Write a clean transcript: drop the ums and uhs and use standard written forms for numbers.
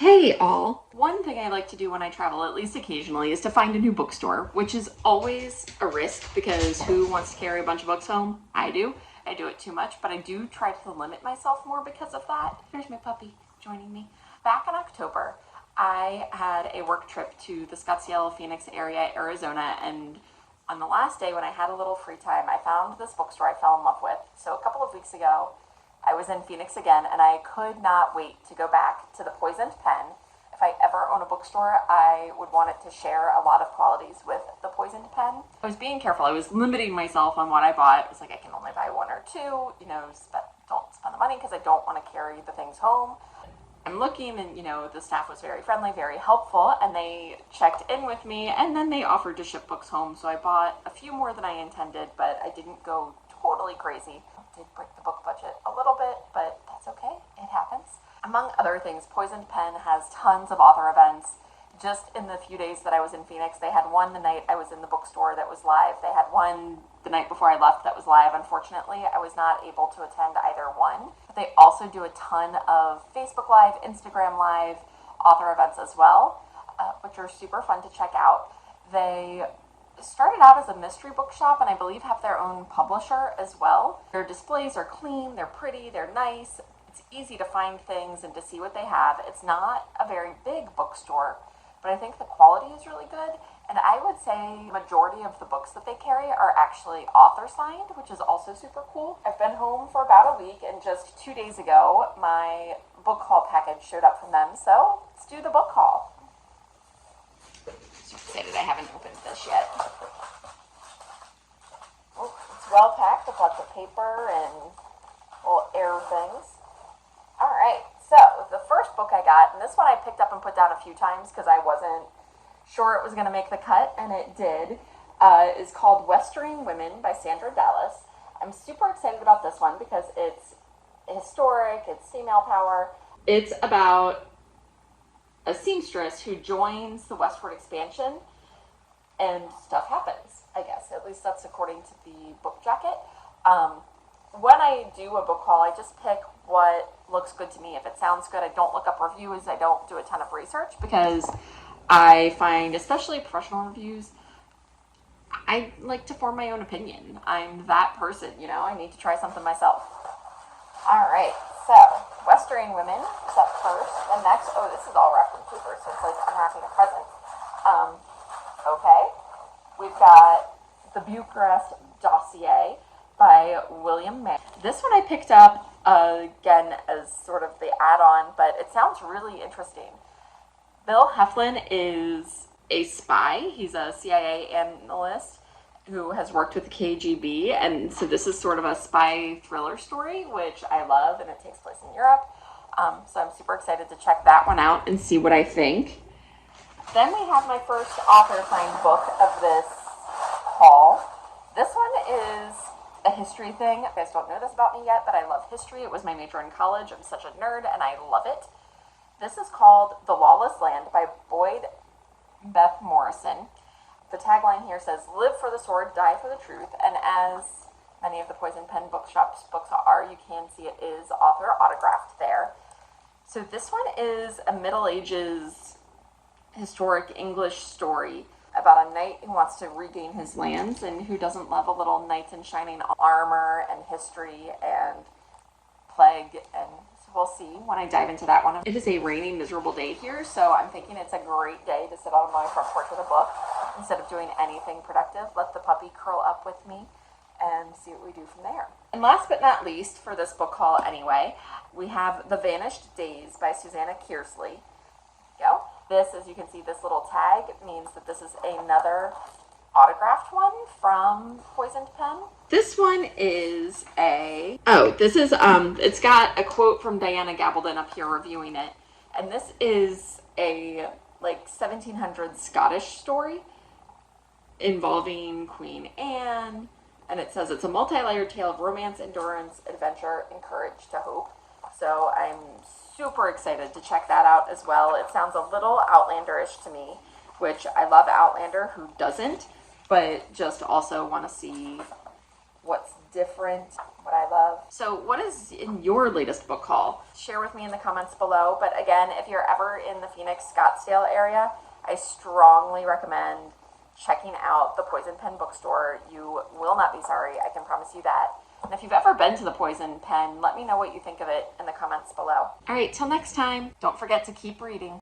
Hey all! One thing I like to do when I travel, at least occasionally, is to find a new bookstore, which is always a risk because who wants to carry a bunch of books home? I do. I do it too much, but I do try to limit myself more because of that. Here's my puppy joining me. Back in October, I had a work trip to the Scottsdale, Phoenix area, Arizona, and on the last day when I had a little free time, I found this bookstore I fell in love with. So a couple of weeks ago, I was in Phoenix again, and I could not wait to go back to the Poisoned Pen. If I ever own a bookstore, I would want it to share a lot of qualities with the Poisoned Pen. I was being careful. I was limiting myself on what I bought. It was like I can only buy one or two, don't spend the money because I don't want to carry the things home. I'm looking and, the staff was very friendly, very helpful, and they checked in with me, and then they offered to ship books home. So I bought a few more than I intended, but I didn't go totally crazy. Did break the book budget a little bit, but that's okay. It happens. Among other things, Poisoned Pen has tons of author events. Just in the few days that I was in Phoenix, they had one the night I was in the bookstore that was live. They had one the night before I left that was live. Unfortunately, I was not able to attend either one. But they also do a ton of Facebook Live, Instagram Live, author events as well, which are super fun to check out. They started out as a mystery bookshop and I believe have their own publisher as well. Their displays are clean, they're pretty, they're nice. It's easy to find things and to see what they have. It's not a very big bookstore, but I think the quality is really good. And I would say the majority of the books that they carry are actually author signed, which is also super cool. I've been home for about a week and just 2 days ago, my book haul package showed up from them. So let's do the book haul. So excited I haven't opened this yet. Oh, it's well packed with lots of paper and little air things. Alright, so the first book I got, and this one I picked up and put down a few times because I wasn't sure it was going to make the cut, and it did, is called Westering Women by Sandra Dallas. I'm super excited about this one because it's historic, it's female power. It's about a seamstress who joins the westward expansion and stuff happens, I guess. At least that's according to the book jacket. When I do a book haul, I just pick what looks good to me. If it sounds good, I don't look up reviews. I don't do a ton of research because I find, especially professional reviews, I like to form my own opinion. I'm that person, I need to try something myself. All right, so Westering Women is up first. And next, this is all wrapped in paper, so it's like unwrapping a present. Okay, we've got The Bucharest Dossier by William May. This one I picked up again as sort of the add-on, but it sounds really interesting. Bill Heflin is a spy. He's a CIA analyst who has worked with the KGB, and so this is sort of a spy thriller story, which I love, and it takes place in Europe. So I'm super excited to check that one out and see what I think. Then we have my first author signed book of this haul. This one is a history thing. You guys don't know this about me yet, but I love history. It was my major in college. I'm such a nerd, and I love it. This is called The Lawless Land by Boyd Beth Morrison. The tagline here says, "Live for the sword, die for the truth." And as many of the Poisoned Pen Bookshop's books are, you can see it is author autographed there. So this one is a Middle Ages historic English story about a knight who wants to regain his lands and who doesn't love a little knights in shining armor and history and plague, and so we'll see when I dive into that one. It is a rainy, miserable day here, so I'm thinking it's a great day to sit on my front porch with a book instead of doing anything productive. Let the puppy curl up with me and see what we do from there. And last but not least, for this book haul anyway, we have The Vanished Days by Susanna Kearsley. There you go. This, as you can see, this little tag means that this is another autographed one from Poisoned Pen. This one is it's got a quote from Diana Gabaldon up here reviewing it. And this is a 1700s Scottish story involving Queen Anne. And it says it's a multi-layered tale of romance, endurance, adventure, and courage to hope. So I'm super excited to check that out as well. It sounds a little Outlander-ish to me, which I love Outlander, who doesn't, but just also want to see what's different, what I love. So what is in your latest book haul? Share with me in the comments below. But again, if you're ever in the Phoenix, Scottsdale area, I strongly recommend checking out the Poisoned Pen Bookstore. You will not be sorry, I can promise you that. And if you've ever been to the Poisoned Pen, let me know what you think of it in the comments below. All right, till next time, don't forget to keep reading.